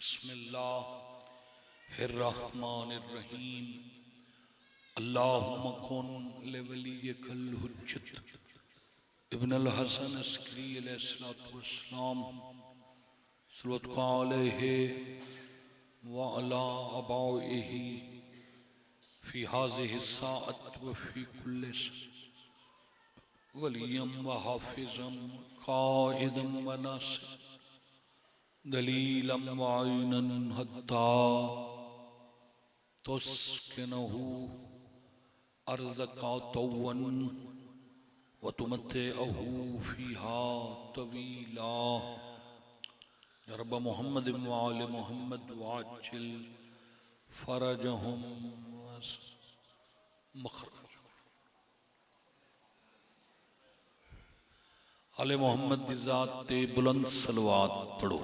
बिस्मिल्लाहिर्रहमानिर्रहीम। अल्लाहुम्मा कुन लिवलिय्यकल हुज्जत इब्नुल हसन अस्करी अलैहिस्सलातु वस्सलाम सल्लल्लाहु अलैहि व अला अबाइही फी हाज़िहि साअत व फी कुल्लि वलिय्यम व हाफ़िज़म क़ाइदम व नासिर दलीलम व आइनन हत्ता तुस्किनहु अर्ज़का तौवन व तुमत्तिअहु फ़ीहा तवीला। या रब्ब मुहम्मद व आले मुहम्मद वाजिल फ़रजहुम मख़रज। आले मोहम्मद दी ज़ात ते बुलंद सलवात पढ़ो।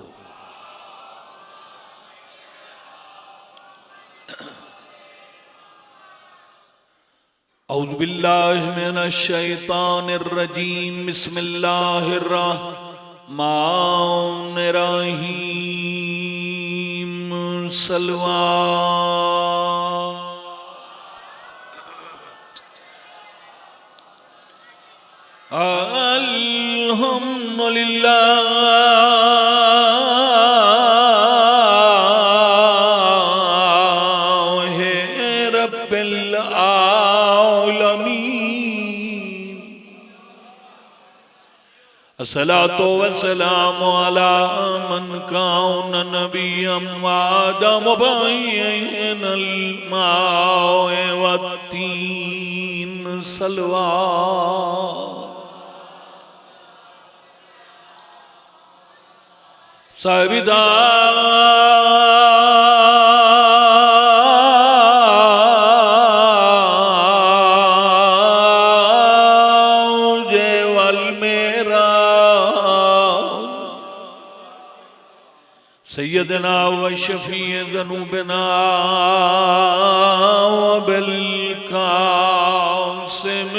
औज़ु बिल्लाहि मिनश शैतानिर रजीम। बिस्मिल्लाहिर रहमानिर रहीम। अल्हम्दुलिल्लाहि रब्बिल आलमीन। अस्सलातु वस्सलामु अला मन काना नबिय्यम व आदम बैनल माए वत्तीन। सलवात साहिबा सैयदना व शफीए ज़ुनूबना व बिल कासिम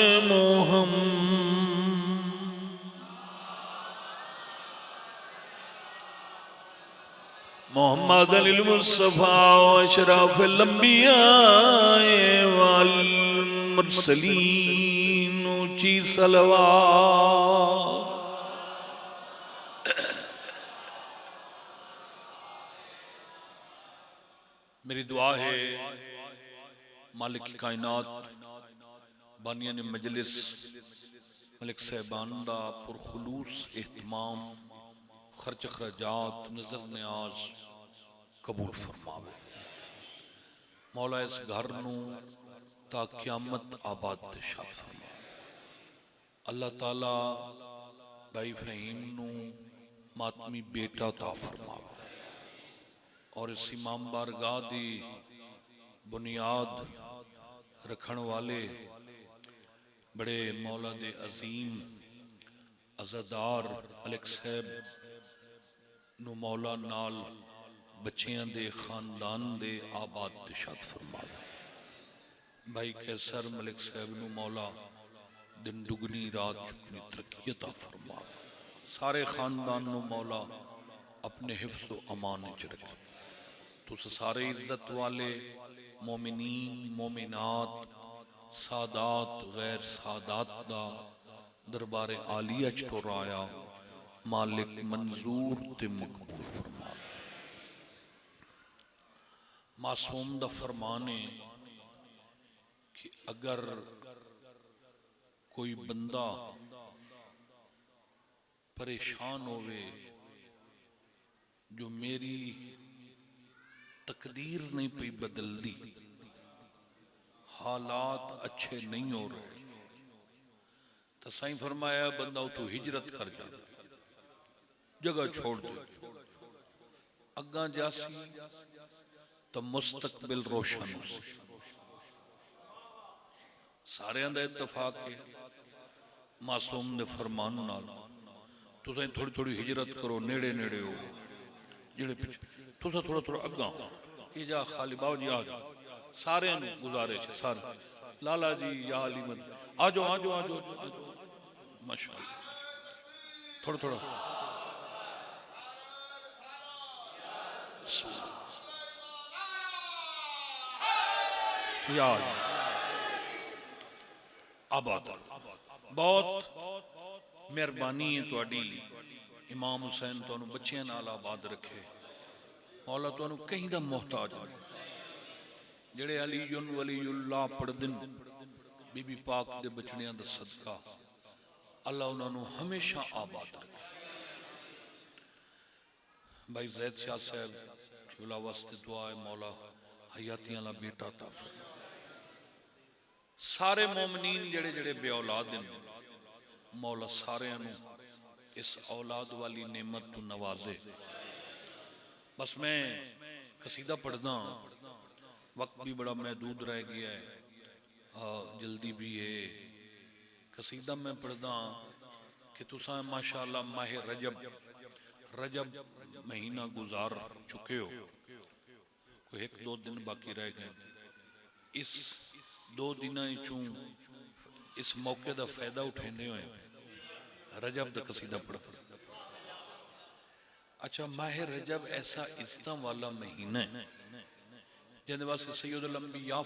मोहम्मद अल मुस्तफा व अशरफिल अंबिया वल मुरसलीन। ऊंची सलवात। मेरी दुआ है मालिक कायनात बानियान मजलिस मलिक साहबान दा पुरखुलूस एहतमाम खर्च खराजात नजर न्याज कबूल फरमावे। मौला इस घर नू ता क़यामत आबाद शाह फरमावे। अल्लाह ताला भाई फहीम नू मातमी बेटा ता फरमावे और इस इमाम बारगाह दी बुनियाद रखण वाले बड़े मौला दे अजीम अज़ादार मलिक साहब नू मौला नाल बच्चियां दे खानदान दे आबाद शाद फरमावे। भाई कैसर मलिक साहब नू मौला दिन दुगनी रात चुगनी तरक्की अता फरमावे। सारे खानदान नू मौला अपने हिफ्ज़ व अमान च रखे। तुस सारे इज्जत वाले मोमिनीन मोमिनात सादात गैर सादात दा दरबार आलिया च टुराया। मालिक मंजूर ते मकबूल फरमा। मासूम दा फरमान है कि अगर कोई बंदा परेशान होवे जो मेरी तकदीर नहीं पई बदलती, हालात अच्छे नहीं हो रहे, तो साईं फरमाया बंदा तू हिजरत कर जा, जगह छोड़ दे, अगा जासी तो मुस्तकबिल रोशन हो। सारे दा इत्तफाक है मासूम दे फरमान नाल तुसां थोड़ी थोड़ी हिजरत करो, नेड़े नेड़े हो जेड़े तुसा थोड़ा थोड़ा अगा ये जा खाली बाबू जी आ जाओ। सारे गुजारिश है सारे लाला जी या अलीमत आ जाओ आ जाओ आ जाओ माशाअल्लाह थोड़ा थोड़ा यार आबाद बहुत मेहरबानी है तुहाडी। इमाम हुसैन तुहानू बच्चियां नाल आबाद रखे। मौला तुहानू कहीं दा मोहताज नहीं। जेड़े अलीयुन वलीयुल्लाह पढ़दे बीबी पाक दे बचड़ियां दा सदका अल्लाह उन्होंने हमेशा आबाद रखे। भाई जैद शाह साहब किबला वास्ते दुआ है मौला हयातियां ला बेटा अता फरमाए। सारे मोमिनीन जेड़े जेड़े बे औलाद हैं मौला सारे इस औलाद वाली नेमत तू नवाजे। बस मैं कसीदा पढ़दा, वक्त भी बड़ा महदूद रह गया है, जल्दी भी है। कसीदा मैं पढ़दा कि तुसा माशाअल्लाह माह रजब महीना गुजार चुके हो, कोई एक दो दिन बाकी रह गए। इस दो दिन इस मौके का फायदा उठाते हुए रजब का कसीदा पढ़। अच्छा, माह रजब ऐसा इज्जत वाला महीना है जिहदे वास्ते सैयदुल अंबिया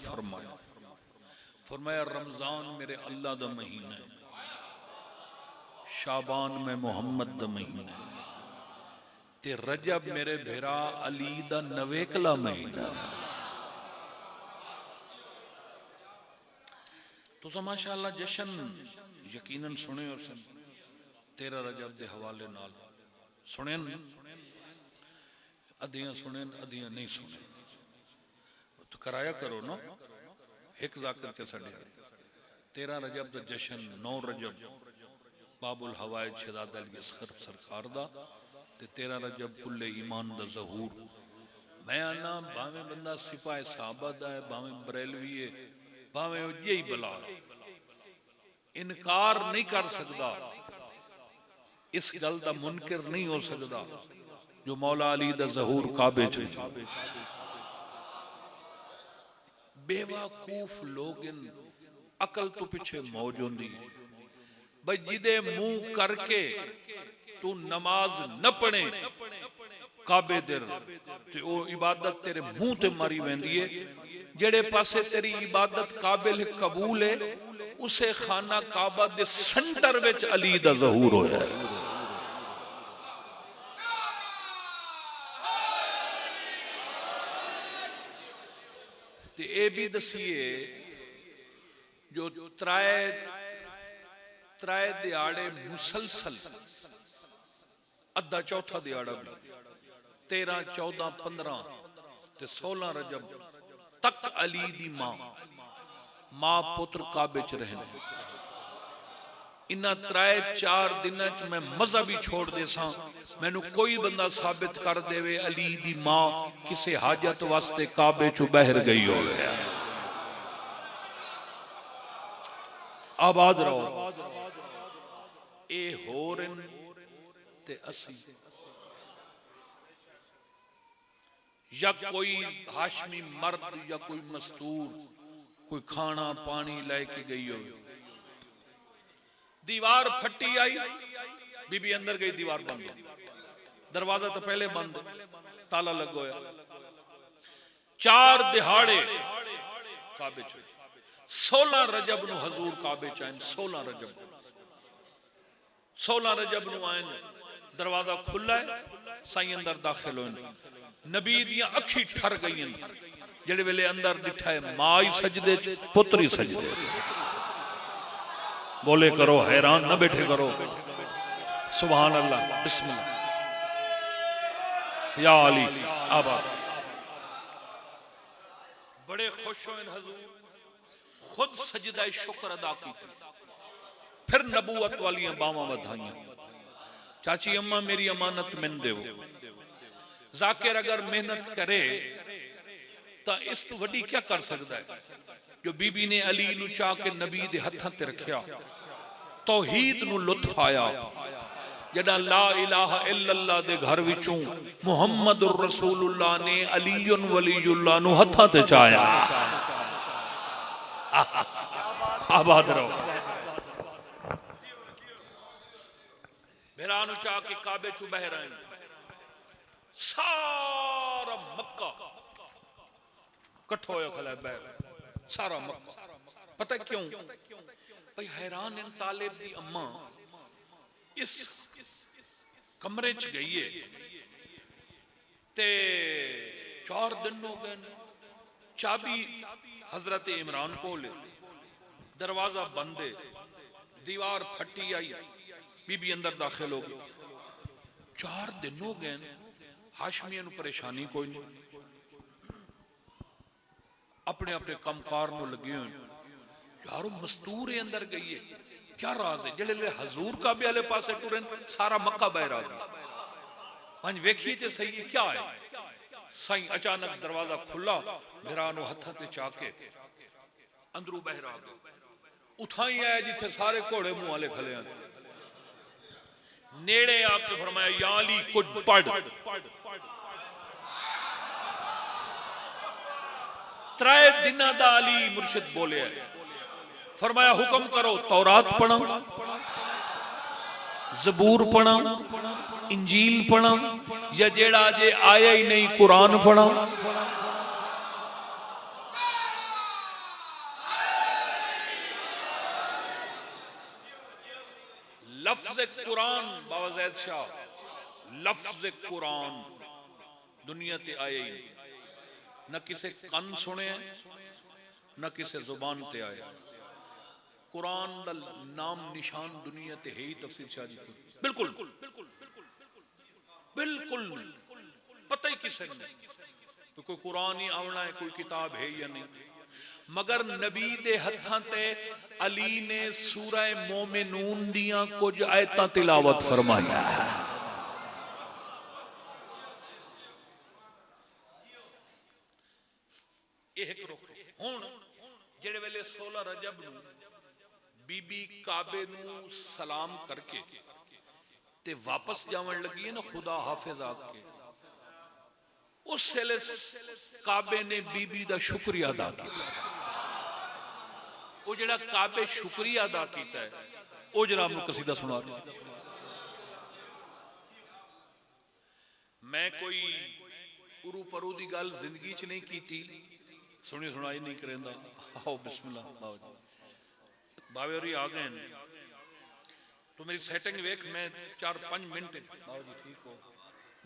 फरमाया रमजान मेरे अल्लाह दा महीना है, शाबान में मुहम्मद दा महीना है, ते रजब मेरे भेरा अली दा नवेकला महीना है। तो माशाअल्लाह जशन यकीनन सुने और 13 रजब के हवाले नाल सुने, अद्धियां सुने अद्धियां नहीं सुने। तो कराया करो ना, एक जाकर के साढ़े 13 रजब का जशन, 9 रजब बाबुल हवाए शहजाद अली असगर सरकार दा, ते 13 रजब कुल्ले ईमान दा ज़हूर। मैं आना भावे बंदा सिपाही साहबा दा है, भावे बरेलवी है, भावे यही बला, इनकार नहीं कर सकता, इस गल का मुनकिर नहीं हो सकता जो मौला अली दा ज़हूर काबे च। बेवकूफ लोग अकल तो पीछे मौज होंदी भाई, जिदे मुंह करके तू नमाज न पढ़े काबे दे ते ओ इबादत तेरे मुंह ते मारी वेंदी है। जेड़े पासे तेरी इबादत काबिल कबूल है उसे खाना काबा दे सेंटर विच अली दा ज़हूर होया है। ते ए भी दसिए जो त्राए दिहाड़े मुसलसल, अद्धा चौथा दिहाड़ा भी 13, 14, 15 ते 16 रजब तक अली दी मां पुत्र काबे च रहन। इन्हां 3-4 दिनां च मैं मज़हब ही छोड़ दे सा, मैनू कोई बंदा साबित कर देवे अली दी मां किसे हाजत वास्ते काबे चो बहर गई हो। आबाद रहो। ए होर ते असी या कोई हाशमी मर्द या कोई मस्तूर कोई खाना पानी लेके गई हो, दीवार फटी आई, बीबी अंदर गई, दीवार बंद, दरवाजा तो पहले बंद, ताला लगोया। 4 दिहाड़े काबे च, 16 रजब नु हजूर काबे च आए। 16 रजब नु आए, दरवाजा खुला है, साईं अंदर दाखिल होए। नबी दियां अखी ठर गई, जेड़े वेले अंदर दिठा है मां ही सजदे च, पुत्र ही सजदे च। बोले करो, हैरान न बैठे करो। सुभान अल्लाह, बिस्मिल्लाह, या अली आबाद। बड़े खुश हुए हजूर, खुद सजदा शुक्र अदा की, फिर नबूवत वाली बावां बधाइयां। चाची अम्मा मेरी अमानत मैन देवो। जाकिर अगर मेहनत करे तो इस तो वड्डी क्या कर सकता है जो बीबी ने अली नू चाह के नबी दे हत्थां ते रखिया। तौहीद नू लुत्फ आया जड़ा ला इलाहा इल्लल्लाह दे घर विचों मुहम्मदुर रसूलुल्लाह ने अलीयुन वलीयुल्लाह नू हत्थां ते चाया। आबाद रहो। मेरा नु चाह के काबे चू बह रहे, सारा कट्ठा होया खला बैर सारा मक्का। पता क्यों भाई हैरान इन तालिब दी अम्मा इस कमरे च गई है ते 4 दिन हो गए, चाबी हजरत इमरान को ले, दरवाजा बंद है, दीवार फटी आई, बीबी अंदर दाखिल हो गई। 4 दिन हो गए, हाशमिया नूं परेशानी कोई नहीं, अपने अपने कमकार नूं लगे हुए यारो मस्तूर है अंदर गई है, क्या राज है? जेड़े हजूर काबे वाले पासे टुरे सारा मक्का बहर आ गया। पंज वेखी ते सही क्या है? सही अचानक दरवाजा खुला, भिरानो हथा ते चाके अंदरू बहर आ गया। उठाई आया जिथे सारे घोड़े मुंह वाले खले हैं, नेड़े आके फरमाया या अली कुछ पढ़। 3 दिना दा अली मुर्शिद बोले, फरमाया हुक्म करो, तौरात पढ़ा, ज़बूर पढ़ा, इंजील पढ़ा, या जेड़ा जे आया ही नहीं कुरान पढ़ा। लफ्ज़ कुरान बाबा ज़ैद शाह, लफ्ज़ कुरान दुनिया ते आए ही न किसे कन सुने न किसे जुबान ते आया। कुरान दा नाम निशान दुनिया ते है ही तफसीर शाह जी बिल्कुल बिल्कुल नहीं पता ही किसे नहीं तो कोई कुरान ही आवना है, कोई किताब है या नहीं। मगर नबी दे हत्थां ते अली ने सूरह मोमिनून दियां कुछ आयतां तिलावत फरमाया है। एक रुख हुण जेड़े वेले 16 रजब नूं बीबी काबे नूं सलाम करके ते वापस जावन लगी है ना खुदा हाफिज आके, उस वेले काबे ने बीबी दा शुक्रिया अदा किया। वो जेड़ा काबे शुक्रिया अदा कीता है वो जरा मैं कसीदा सुना रहा। मैं कोई उरू परू दी गल जिंदगी च नहीं कीती, सुनी सुनाई नहीं करेंदा। आओ बिस्मिल्लाह बावे और आ गए तो मेरी सेटिंग वेख, मैं 4-5 मिनट बाबा जी ठीक हो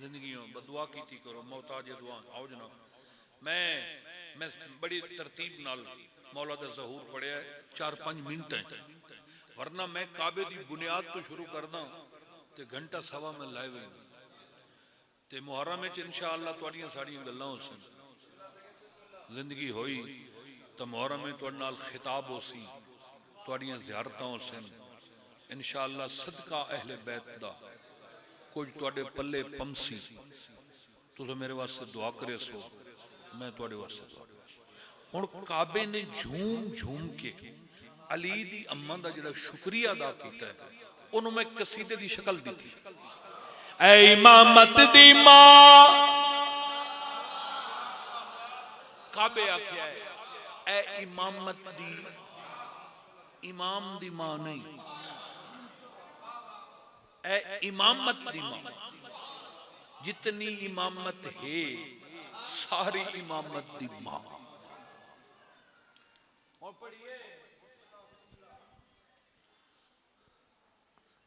जिंदगी हो बदुआ की करो मोहताज दुआ। आओ जनाब मैं बड़ी तरतीब नाल मौला दा ज़हूर पढ़िया 4-5 मिनट है, वरना मैं काबे दी बुनियाद तो शुरू करदा ते घंटा सवा में लाए हुए ते मुहर्रम में इंशाअल्लाह तुहाडियां साड़ियां गल्लां हो सन। जिंदगी होई तो मुहर्रम में तुहाडे नाल खिताब हो सी, तुहाडियां ज़ियारतां हो सन इंशाअल्लाह। सदका अहले बैत दा कुछ तुहाडे पल्ले पमसी, तुसीं मेरे वास्ते दुआ करे सो, मैं तुहाडे वास्ते दुआ। हुण काबे ने झूम झूम के अली दी अम्मा दा जिहड़ा शुक्रिया अदा कीता है उन्होंने मैं कसीदे दी शक्ल दी थी। ऐ इमामत दी मां, काबे आख्या है ऐ इमामत दी, इमाम दी मां नहीं, ऐ इमामत दी मां, जितनी इमामत है सारी इमामत दी मां।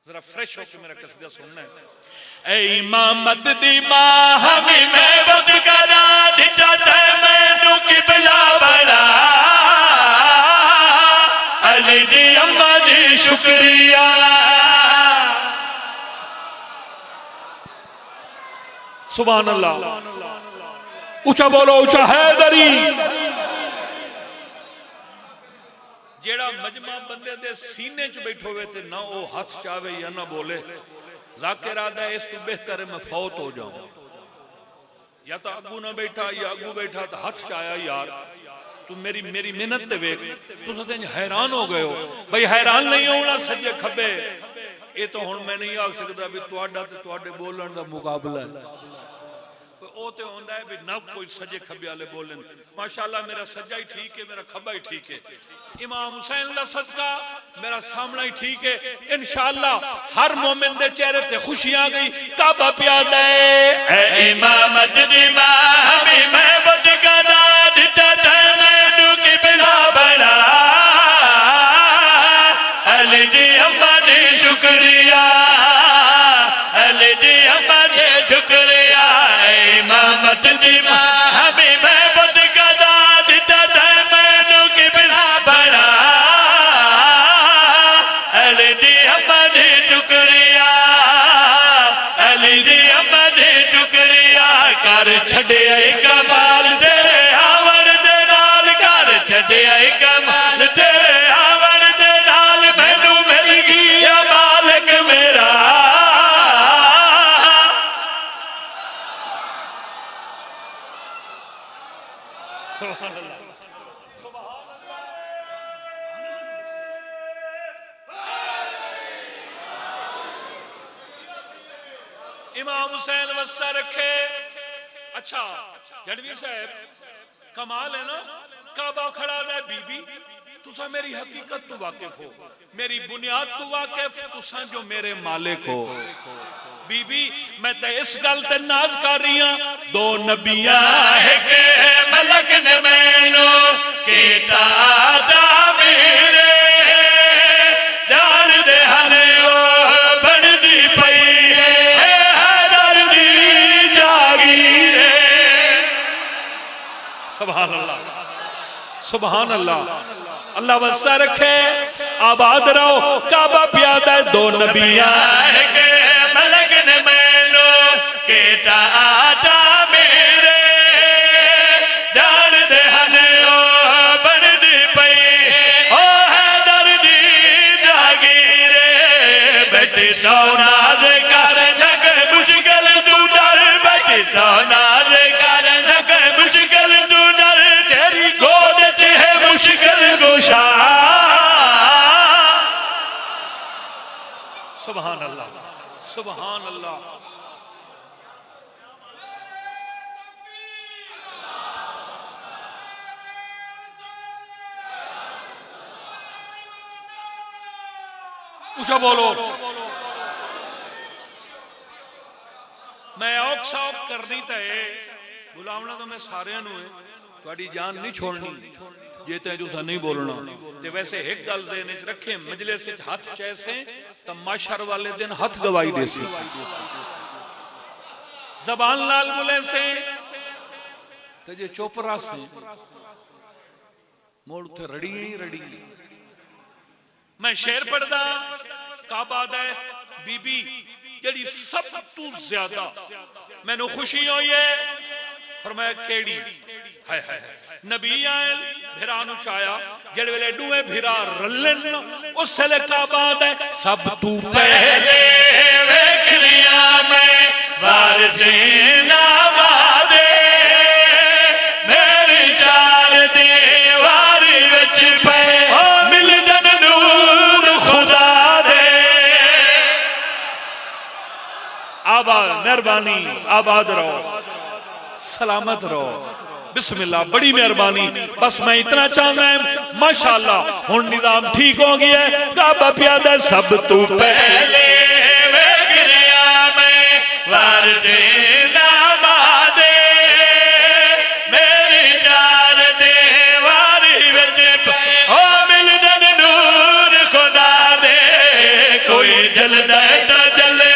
जरा फ्रेश होकर मेरा कसीदा सुनना है। ऐ इमामत दी मां हमें मैं बुत करा दिता ते मैनू किबला बना, अली दी अम्मा दी शुक्रिया। सुभान अल्लाह, ऊंचा बोलो ऊंचा हैदरी। जेड़ा मजमा बंदे दे सीने च बैठो वे ते ना वो हाथ चावे या ना बोले, जाकिर आदा इस तो बेहतर है मैं फौत हो जाऊं। या तो अगू ना बैठा या अगू बैठा तो हाथ चाया यार तू मेरी मेहनत ते वेख। तुम हैरान हो गए हो भाई, हैरान नहीं होना सजे खबे। ये तो हुण मैं नहीं आख सकता भी तुहाडा ते तुहाडे बोलण दा मुकाबला है। वो तो होंदा है भी ना कोई सजे खब्बे वाले बोलन। माशाअल्लाह मेरा सज्जा ही ठीक है, मेरा खब्बा ही ठीक है। इमाम हुसैन दा सदका मेरा सामना ही ठीक है। इंशाअल्लाह हर मोमिन दे चेहरे ते खुशी आ गई। काबा प्यादा है इमामत दी मां मत दी हमें मैं बुद कदा दिता मैनू किबला बड़ा अली दी अम्मा दी टुकरिया अली दी अम्मा दी टुकरिया कर छड़िया कमाल तेरे आवन दे नाल कर छड़िया कमाल तेरे आवन दे नाल मैनू मिल गया मालिक मेरा इमाम हुसैन वस्ता रखे। अच्छा गढ़वी साहब कमाल है ना, काबा खड़ा है बीबी तुसा मेरी हकीकत तो वाकिफ हो, मेरी बुनियाद तो वाकिफ, तुसा जो मेरे मालिक हो। बीबी मैं ते इस गल ते नाज कर रही हां, दो नबिया है के मलक ने मैनू कीता दा मेरे जान दे हने ओ बनदी पई है दर्दी जागीर। सुभान अल्लाह सुभान अल्लाह। अल्लाह वस्सा रखे, आबाद रहो। काबा प्यादा है, दो नबिया है के मलक ने मैनू कीता दा मेरे जान दे हने ओ बनदी पई ओ है दर्दी जागीर। बेटी सोना दे कर नग मुश्किल तू डर बेटी सोना दे कर नग मुश्किल तू डर तेरी गोद च है मुश्किल कुशा। सुभान अल्लाह सुभान अल्लाह। ऊंचा बोलो। मैं औख सौख करनी तो है, बुलावना तो मैं सारे है, थोड़ी जान नहीं छोड़नी जे ते तुसा नहीं बोलना। ते वैसे एक गल ज़हन च रखे, मजलिस च हाथ चैसे तो माशर वाले दिन हाथ गवाई दे सी, जबान लाल बोले से ते जे चोपरा से मोड़ उथे रड़ी ही रड़ी। मैं शेर पढ़दा, काबा दे बीबी जेड़ी सब तू ज्यादा मैनू खुशी हुई है, फरमाया केड़ी है नबी आए भिरा नु चाया जेड़े वेले डूए भिरा रलन उस वेले काबा दे सब तू पहले वेखरिया में वारसे नावादे मेरी चार दीवार विच पे मिलदन नूर खुदा दे। आबाद मेहरबानी, आबाद रहो, सलामत रहो, बिस्मिल्लाह, बड़ी मेहरबानी। बस मैं इतना चाहना है, माशाअल्लाह हुन निजाम ठीक हो गया है। काबा प्यादा सब तू पहले वेखरिया में वारसे नावादे मेरी चार दीवार विच पे मिलदन नूर खुदा दे। कोई जलदा है तो जले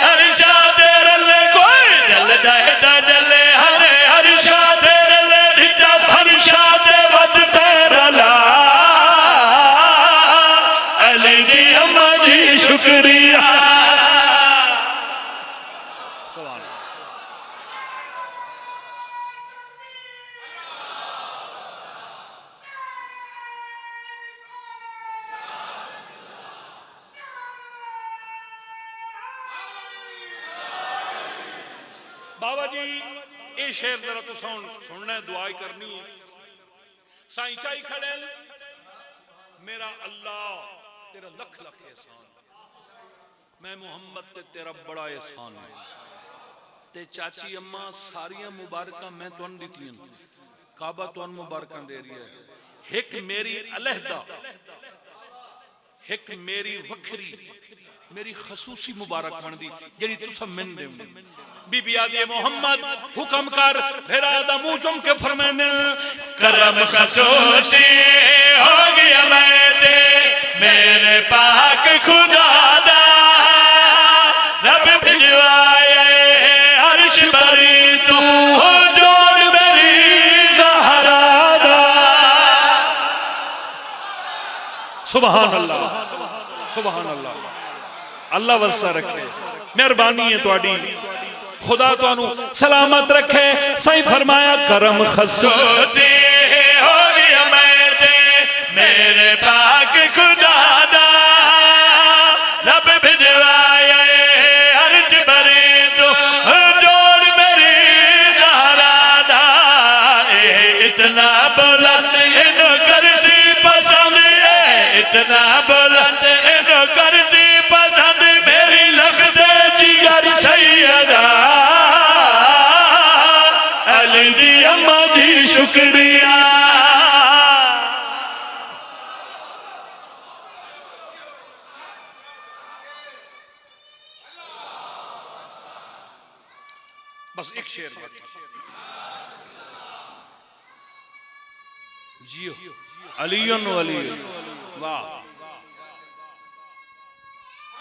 हर्षा दे रले, कोई जलदा है तो जले हर्षा दे रले, ढिड्डा फर्शा दे वद तेरला अली दी अम्मा जी शुक्रिया। बाबा जी ये शेर जरा तो सुनना है, दुआ करनी है। साईं चाई खड़े, मेरा अल्लाह तेरा लख लख एहसान, मैं मुहम्मद ते तेरा बड़ा एहसान है। ते चाची अम्मा सारिया मुबारक मैं तुहानू दित्तियां, काबा तुहानू मुबारक दे रही है। एक मेरी अलहदा, एक मेरी वखरी, मेरी खसूसी मुबारक बनदी जेड़ी तुसा मैनू देंदे। बीबी आदि मोहम्मद हुक्म कर, फिर आदा मुंह चुम के फरमाने करम खसूसी हो गया मैं ते मेरे पाक खुदा दा रब भिजवाए अर्श बरी तू हो सुभान अल्लाह, सुभान अल्लाह। अल्लाह वसा रखे, मेहरबानी है तुहाडी, खुदा तुहानू सलामत रखे। सही फरमाया करम खसूसी हो गया मैं ते मेरे पाक खुदा दा, रब भिजवाया अर्ज भरे तो जोड़ मेरी ज़हरा दा। इतना बुलंद इनो करसी पसंद है, इतना बुलंद इनो करसी पसंद, मेरी लखदे जिगर सैयदा अली दी अम्मा दी शुक्रिया। बस एक शेर जियो अलियन वली, वाह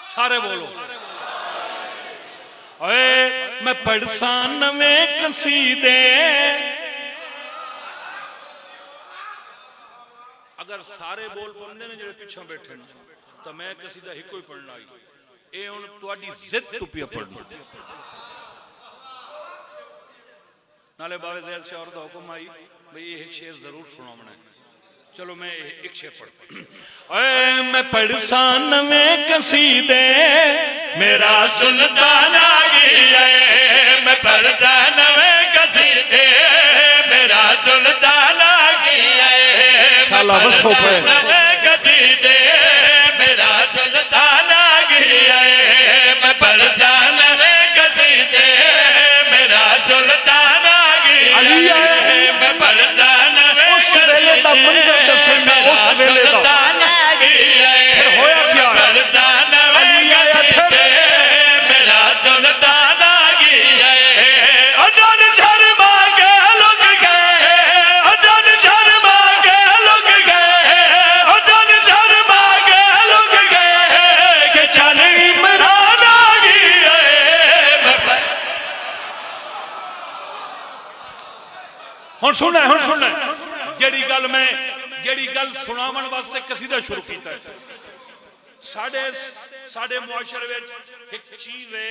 सारे बोलो। ओए मैं पढ़सा नवे कसीदे, अगर सारे बोल पढ़ने ने जो पिछा बैठे न, तो मैं कसीदा ही कोई पढ़ना आई, ये हुण तुहाडी जिद तो पिया पढ़ना। नाले बाबे ज़ैद से और हुक्म आई भाई एक शेर जरूर सुनावना है। चलो मैं एक शेर पढ़ता। मैं पढ़सा नवे कसीदे मेरा सुल्तान आ गया, मैं पढ़ता नवे कसीदे मेरा सुल्तान आ गया, शाला बसो पे नवे कसीदे मेरा सुल्तान आ गया, मैं पढ़ता नवे कसीदे मेरा सुल्तान आ गया, मैं पढ़ता नवे उस वेले दा मंजर दसना, उस वेले दा सुल्तान आ गया, फिर होया क्या पढ़ता नवे कसीदे मेरा सुल्तान आ गया। अदन शर्मा के लुक गए, अदन शर्मा के लुक गए, अदन शर्मा के लुक गए कि चल इमरान आ गया। हुण सुनना जेड़ी गल सुनावन वास्ते कसीदा शुरू कीता है। साडे मुआशरे विच एक चीज है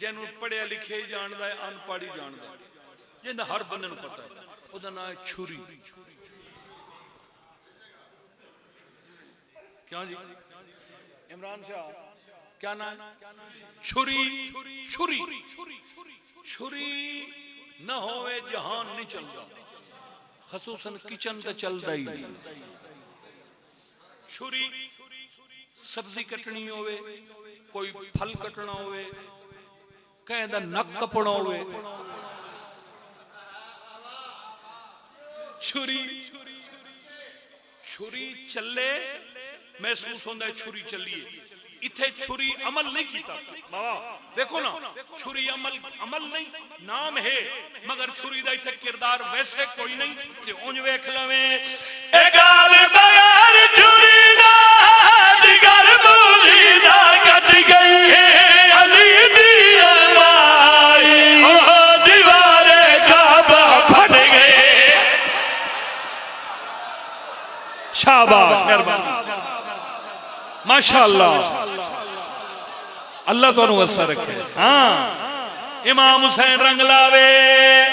जिन्हों पढ़िया लिखे जानदा है, अनपढ़ ही जानदा है, जिन्दा हर बंदे नूं पता है, ओदा नाम है छुरी। क्यों जी इमरान शाह क्या नाम? छुरी। छुरी छुरी न होवे जहान नहीं चलता, खसूसन किचन तो चलता ही नहीं। छुरी सब्जी कटनी होवे, कोई फल कटना होवे, कहदा नक कपना होवे, छुरी छुरी चले महसूस होता है छुरी चलिए। इथे छुरी अमल नहीं कीता बाबा, देखो ना छुरी अमल नहीं नाम है, मगर छुरी दा इथे किरदार वैसे कोई नहीं कि उंज वेख लवे ए गाल बगैर छुरी दा दिगर मूली दा कट गई है, अली दी अमाई ओ दीवारे काबा फट गए। शाबाश मेहरबानी माशाअल्लाह, अल्लाह तुहानू वसा रखे। हाँ इमाम हुसैन रंग लावे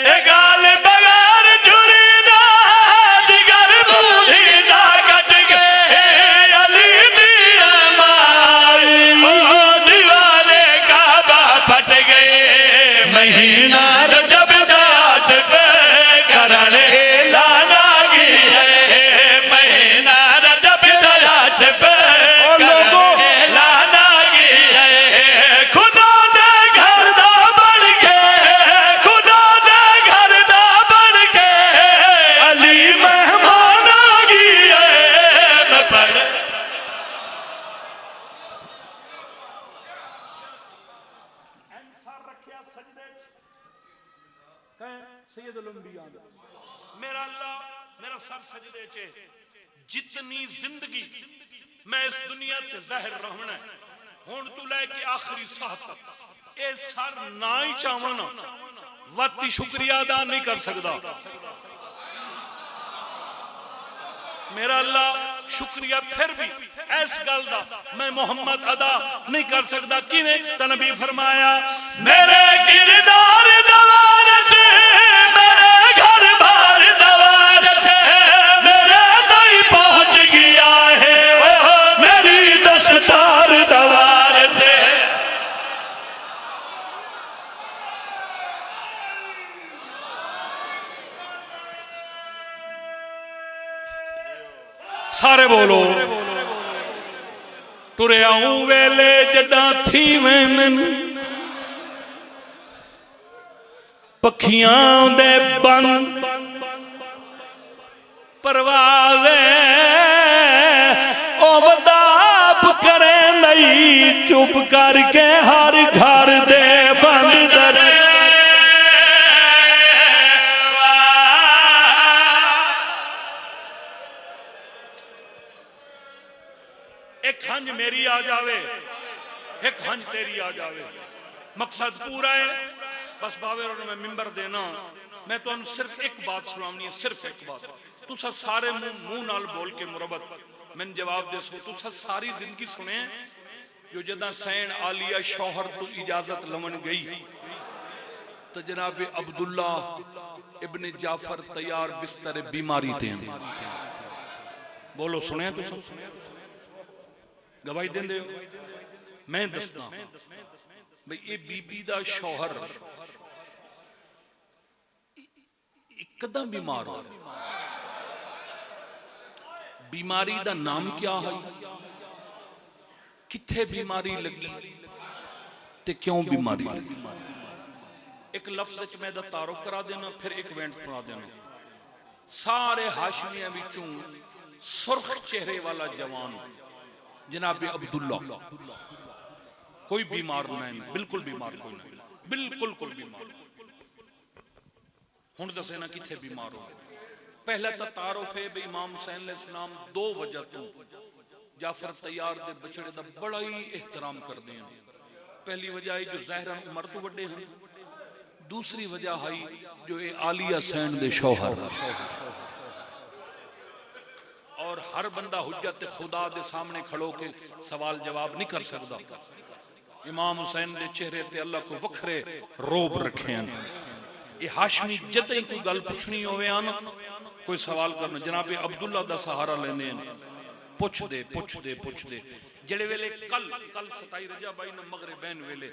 ए गाल बगैर छुरी दा दिगर मूली दा कट गए, अली दी अमाई ओ दीवारे काबा फट गए। महीना रजब दास पे करने लाना गया, महीना रजब दास पे लाना गया। खुदा दे घर दा बन के, खुदा दे घर दा बन के अली मेहमान आ गया। मैं पढ़ मेरा अल्लाह मेरा सर सजदे च, जितनी जिंदगी मैं इस दुनिया ते ज़ाहिर रहना है, हुण तू लैके आखिरी साह तक ये सर ना ही चावां ना वती शुक्रिया अदा नहीं कर सकता। मेरा अल्लाह शुक्रिया फिर भी इस गल दा मैं मोहम्मद अदा नहीं कर सकता। किवें? तां नबी फरमाया मेरे किरदार दवार से मेरे घर बार दवार से मेरे ताई पहुंच गया है मेरी दस्तार दवार से। सारे बोलो टुरे आऊं वेले जड्डा थी वैन पखियां दे बंद परवाज़े ओ वदाप करे नहीं चुप करके हर घर दे बंद दर। एक हंज मेरी आ जावे एक हंज तेरी आ जावे मकसद पूरा है। बस बावे और मैं मिंबर देना मैं तो सिर्फ एक बात सुनानी है सिर्फ एक बात। तुसा सारे मुंह नाल बोल के मुरबत मैंने जवाब दे सो। तुसा सारी जिंदगी सुने जो जदा सैन आलिया शौहर तो इजाजत लवन गई तो जनाब अब्दुल्ला इब्ने जाफर तैयार बिस्तर बीमारी थे। बोलो सुने तुसा गवाही देंदे हो? मैं दसदा भाई ये बीबी दा शौहर एकदम बीमार हो। बीमारी दा नाम क्या है? किथे बीमारी लगी ते क्यों बीमारी लगी? एक लफ्ज च मैं दा तारुफ करा देना फिर एक वेंट सुना देना। सारे हाशमियां विचों सुर्ख चेहरे वाला जवान जनाब अब्दुल्ला कोई बीमार नहीं बिल्कुल बीमार कोई नहीं बिल्कुल कोई बीमार। हुण दसे ना किथे बीमार हो। पहला तो तारुफ है भी इमाम हुसैन अलैहिस्सलाम दो वजह तो जाफर तैयार दे बछड़े दा बड़ा ही एहतराम करते हैं। पहली वजह है जो ज़ाहिरन उमर तो बड़े हैं। दूसरी वजह है जो ये आलिया सैन दे शौहर और हर बंदा हुज्जत खुदा दे सामने खड़ो के सवाल जवाब नहीं कर सकता। इमाम हुसैन दे चेहरे ते अल्लाह को वखरे रोब रखे हैं। ये हाशमी जद ही कोई गल पुछनी होवे आन कोई सवाल करना जनाब अब्दुल्ला दा सहारा लेने पुछ दे जेड़े वेले कल 27 रजा भाई ने मगरिबैन वेले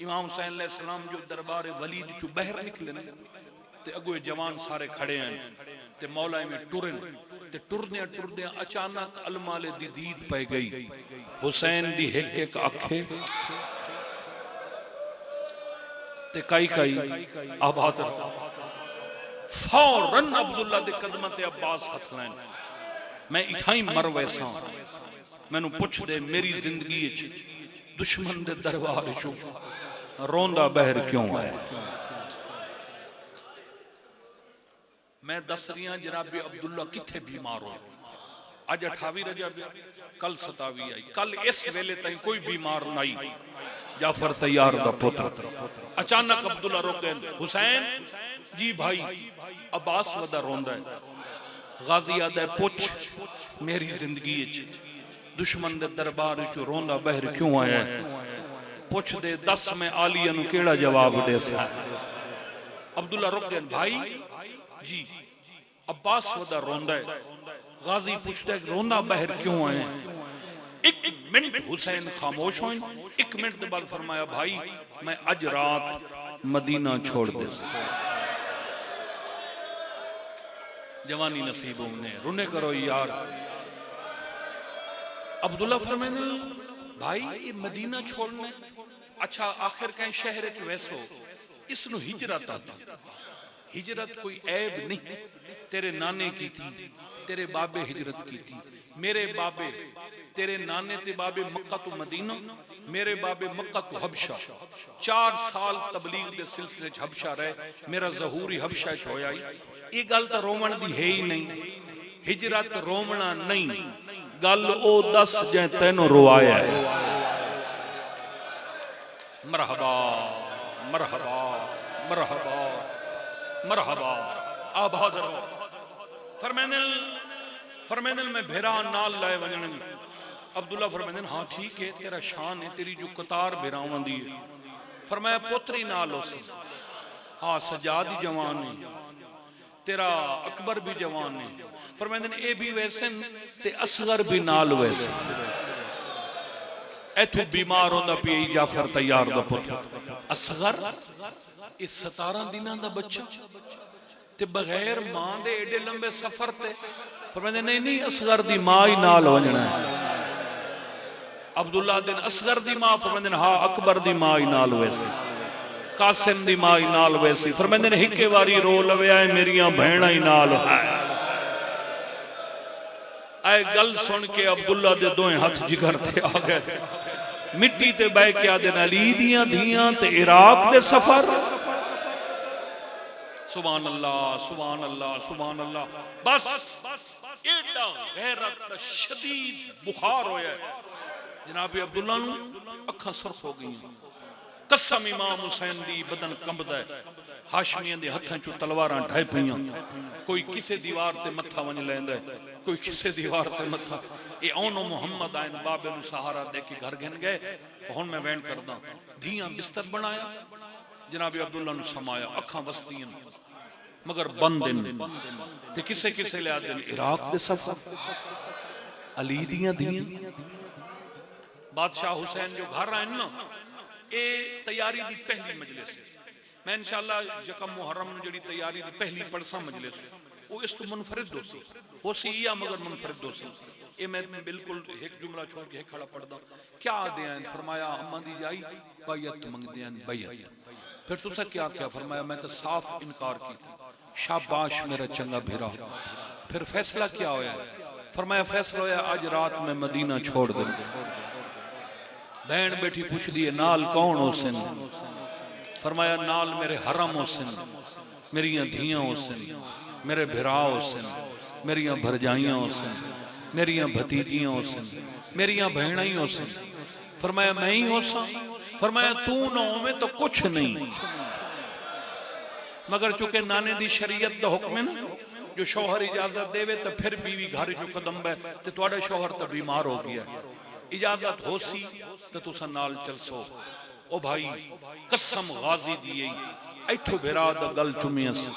इमाम हुसैन अलैहिस्सलाम जो दरबार वलीद चो बहर निकले ते अगो जवान सारे खड़े हैं ते मौला में टुरन ते टुरदे अचानक अलमाले दी दीद पै गई। हुसैन दी एक अखे ते काई आबाद फौरन अब्दुल्ला दे कदम ते अब्बास हथ लैन। मैं इथाई मर वैसा मैनू पुछ दे मेरी जिंदगी दुश्मन दे दरबार चो रोंदा बहर क्यों आया? मैं दस रही हाँ जनाब अब्दुल्ला किथे बीमार हो। अज 28 रजब कल 27 आई कल इस वेले तक कोई बीमार नहीं। जाफर तैयार दा पुत्र अचानक अब्दुल्ला रोक गए। हुसैन जी भाई अब्बास वदा रोंदा है। गाजी आदा पुछ मेरी जिंदगी दुश्मन दे दरबार चो रोंदा बहर क्यों आया? पुछ दे दस मैं आलिया नू केड़ा जवाब दे सा। अब्दुल्ला रुक गए भाई जी अब्बास वदा रोंदा है। गाजी पूछता है रोंदा बहर क्यों आए? एक मिनट हुसैन खामोश हुए। एक मिनट के बाद फरमाया भाई मैं अज रात मदीना छोड़ दे जवानी नसीबों ने रुने करो यार। अब्दुल्ला फरमाने भाई ये मदीना छोड़ने अच्छा आखिर कहीं शहर च वैसो इसनु हिजरत आता। हिजरत कोई ऐब नहीं। तेरे नाने की थी तेरे बाबे हिजरत की थी। मेरे बाबे तेरे नाने ते बाबे मक्का तो मदीना मेरे बाबे मक्का तो हबशा 4 साल तबलीग दे सिलसिले च हबशा रहे। मेरा ज़हूरी हबशा च होया। ये गल तो रोमन दी है ही नहीं। हिजरत रोमना नहीं गल ओ दस जै तैनू रोआया है। मरहबा मरहबा मरहबा मरहबा आबाद रहो। फरमाने फरमाते मैं भेरा नाल लाए वजन। अब्दुल्ला फरमाते हाँ ठीक है, तेरा शान है, तेरी जो कतार भेरावां दी है। फरमाया पुत्री नाल उस, हाँ सजाद ही जवान है, तेरा अकबर भी जवान है। फरमाते ने ये भी वैसे ते असगर भी नाल वैसे। इथों बीमार होंदा पी जाफर तैयार दा पुत्र असगर, इस 17 दिनों का बच्चा ते बगैर मां दे एडे लंबे सफर ते। फरमाते नहीं नहीं असगर दी मां ही नाल वजना है। अब्दुल्ला दिन असगर दी मां, फरमाते हाँ अकबर दी मां ही नाल वैसे, कासिम दी मां ही नाल वैसी। फरमाते ने हिके वारी रो लविया मेरिया भैणा ही नाल है। आए गल सुन के अब्दुल्ला दे दोए हाथ जिगर ते आ गए, मिट्टी ते बह के आदे अली दियां धियां ते इराक दे सफर। सुभान अल्लाह सुभान अल्लाह सुभान अल्लाह। बस एडा गैरत दा शदीद बुखार होया जनाब अब्दुल्ला नू, अखां सुरख हो गई। कसम इमाम हुसैन दी बदन कंबदा है। हाशमियां दे हत्थां चों तलवारां ढाई पईयां, कोई किसे दीवार ते मत्था वंज लैंदा है, कोई किसे दीवार ते मत्था। ये औनो मुहम्मद आइन बाबे नू सहारा दे के घर गिन गए। हुण मैं वैन करदा, धियां बिस्तर बनाया, जनाब अब्दुल्ला नू समाया, अखां वसदियां मगर बंद ते किसे किसे लिया दिन इराक दे सफर। अली दियां धियां बादशाह हुसैन जो घर आए ना, ये तैयारी दी पहली मजलिस है। मैं इंशाअल्लाह यकम मुहर्रम जी तैयारी दी पहली पढ़सा मजलिस वो इस तो मुनफरिद हो सी या मगर मुनफरिद हो सी। ये मैं बिल्कुल एक जुमला छोड़ के एक खड़ा पढ़दा। क्या आदे हैं? फरमाया अम्मा दी जाई बैयत मंगदे हैं बैयत। फिर तुसा क्या क्या? फरमाया मैं तो साफ इनकार किया। शाबाश मेरा चंगा भेरा। फिर फैसला क्या होया? फरमाया फैसला होया आज रात में मदीना छोड़ दे। बहन बैठी पूछ दी नाल कौन हो सिन? फरमाया नाल मेरे हरम हो सिन, मेरिया धियां हो सिन, मेरे भिरा हो सिन, मेरिया भरजाइयां हो सिन, मेरिया भतीजियां हो सिन, मेरिया बहना ही हो सिन। फरमाया मैं ही हो सा? फरमाया तू ना होवे तो कुछ नहीं, मगर चूंकि नाने दी शरीयत दा हुक्म है ना, जो शौहर इजाजत देवे तो फिर बीवी घर चो कदम है, तो तुहाडा शौहर तो बीमार हो गया, इजाजत हो सी तो तुसा नाल चल सो। ओ भाई कसम गाजी दी इथों बेरा दा गल चुमिया सी।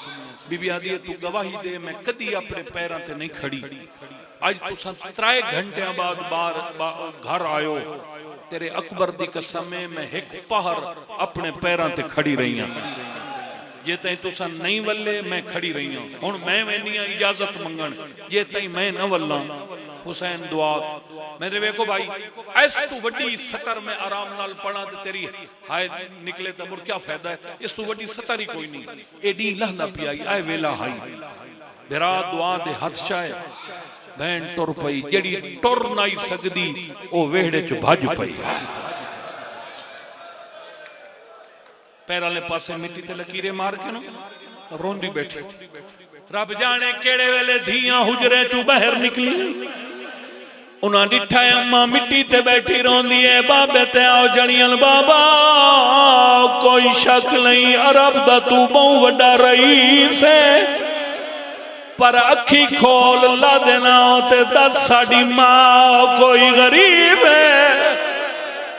बीबी आदि तू गवाही दे मैं कदी अपने पैरों ते नहीं खड़ी। आज तुसा 3 घंटे बाद बाहर घर आयो, तेरे अकबर दी कसम है मैं एक पहर अपने पैरों ते खड़ी रही हूं। जे तई तुसा नहीं वल्ले मैं खड़ी रही हूं। हुण मैं वेनी इजाजत मंगण, जे तई मैं न वल्ला हुसैन दुआ मेरे वेखो भाई ऐस तू वड्डी सतर में आराम नाल पढ़ा ते तेरी हाय निकले तो मुड़ क्या फायदा है? इस तू वड्डी सतर ही कोई नहीं। एडी लहना पियाई आए वेला हाई बेरा दुआ दे हाथ चाहे बहन टुर पई, जेड़ी टुर नहीं सकदी ओ वेहड़े च भज पई। पैर वाले पासे मिट्टी ते लकीरें मार के ना रोंदी बैठी। रब जाने केड़े वेले धियां हुजरे चू बाहर निकली, उन्हां डिठा अम्मा मिट्टी ते बैठी रोंदी है। बाबे ते आओ जणियल बाबा कोई शक नहीं अरब दा तू बहु वड्डा रईस है, पर अखी खोल ला देना ते दस साडी मां कोई गरीब है।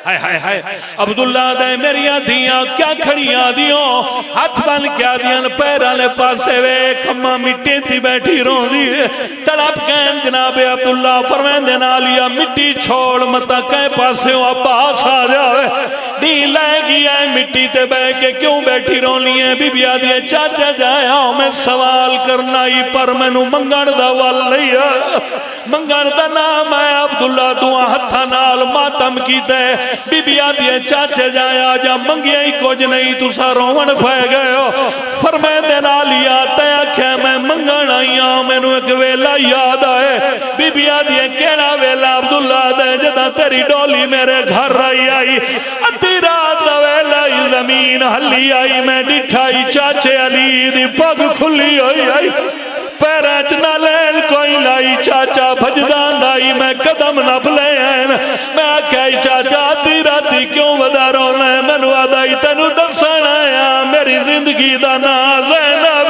हाय हाय हाय अब्दुल्ला दे मेरिया धियां क्या खड़ियां दियो हाथ बन क्या दियां पैर वाले पासे वेख अम्मा मिट्टी ती बैठी रोंदी तड़प गए जनाबे अब्दुल्ला फरमांदे नाल या मिट्टी छोड़ मता कै पासे अब्बास आ जावे डी ले गया मिट्टी ते बह के क्यों बैठी रोनी है? बीबी आदि चाचा जाया मैं सवाल करना ही पर मैनू मंगण दा वल नहीं है, मंगण दा नाम है अब्दुल्ला दुआ हत्था नाल मातम कीते। बीबी आदि चाचे जाया जा मंगिया ही कुछ नहीं तुसा रोवन पै गए हो। फरमांदे नाल या तै आख्या मैं मंगण आई हां मैनू एक वेला याद आए। बीबी आदि केड़ा वेला? अब्दुल्ला दे जदा तेरी डोली मेरे घर आई अद्धी रात दा वेला जमीन हली आई मैं डिठाई चाचे अली दी पग खुली होई आई पैर च ना लैन कोई लाई चाचा भजदा लाई मैं कदम नप ले मैं आख्या चाचा आधी राती क्यों वदा रोना है? मैनू आदा तेनू दसन आया मेरी जिंदगी दा ना ज़ैनब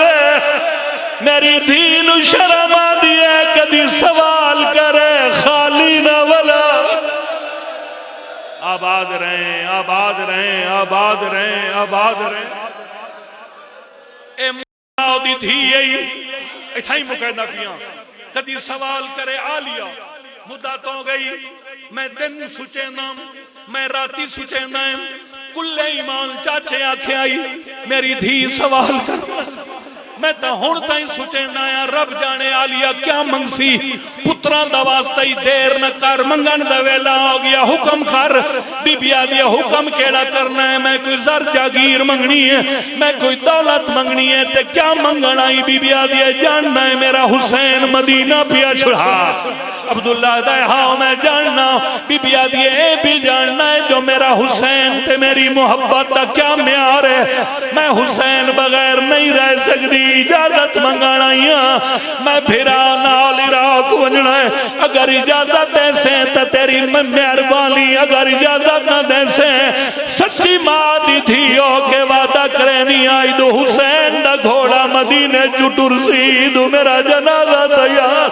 मेरी धी नू शर्म आदी है कदी सवाल करे खाली न वला। आबाद रहें, आबाद रहें, आबाद रहें, आबाद रहें। ए धी इथा ही मुकैदा पिया कदी सवाल करे आलिया मुद्दा तो गई। मैं दिन सुचेंदा मैं राती सुचेंदा कुल्ले ईमान चाचे आखे आई मेरी धी सवाल कर। मैं तो हुण ताई सुचेंदा आ रब जाने आलिया क्या मंगसी पुत्रा दा वास्ते ही देर न कर मंगन दा वेला हो गया हुक्म कर। बीबी आदि हुक्म केड़ा करना है मैं कोई जर जागीर मंगनी है मैं कोई दौलत मंगनी है ते क्या मंगन आई। बीबी आदि जानना है मेरा हुसैन मदीना पिया छुड़ा अब्दुल्ला दा हाँ मैं जानना। बीबी आदि ये भी जानना है जो मेरा हुसैन ते मेरी मोहब्बत का क्या म्यार है। मैं हुसैन बगैर नहीं रह सकती इजाजत मंगण आई हाँ मैं फिरा नाल इराक वजना है। अगर इजाजत देसे तो तेरी मेहरबानी अगर इजाजत न देसे सच्ची मां दी धी हो के वादा करे नहीं आई दो हुसैन दा घोड़ा मदीने चुटुर सी दो मेरा जनाजा तैयार।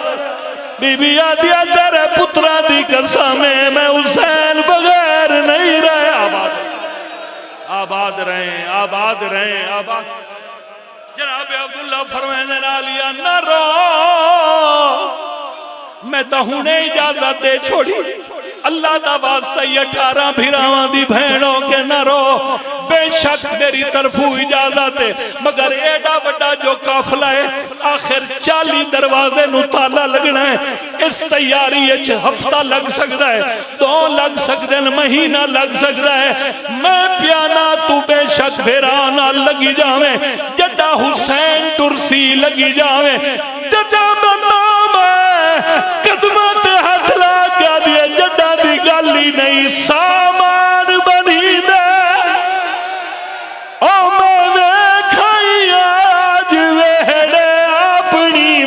बीबी आदि तेरे पुत्रा दी कसम है मैं हुसैन बगैर नहीं रहा। आबाद रहें, आबाद रहें, आबाद। जनाब अब्दुल्ला फरमाने नालिया न रो मैं तो हुणे इजाजत दे छोड़ी अल्लाह दा वास्ता 18 भिरावां दी भैण हो के न रो। बेशक मेरी तरफू इजाजत है मगर एडा बड़ा जो काफिला है आखिर 40 दरवाजे नु ताला लगना है। इस तैयारी हफ्ता लग सकता है 2 लग सकते हैं महीना लग सकता है। मैं प्याना तू बेशक फिरा ना लगी जावे जदा हुसैन तुरसी लगी जावे जदा नाम कदमा ते हाथ ला के दिए जदा दी गल ही नहीं सामान बनी दे। ओ मैं वेखाई आज वेड़े अपनी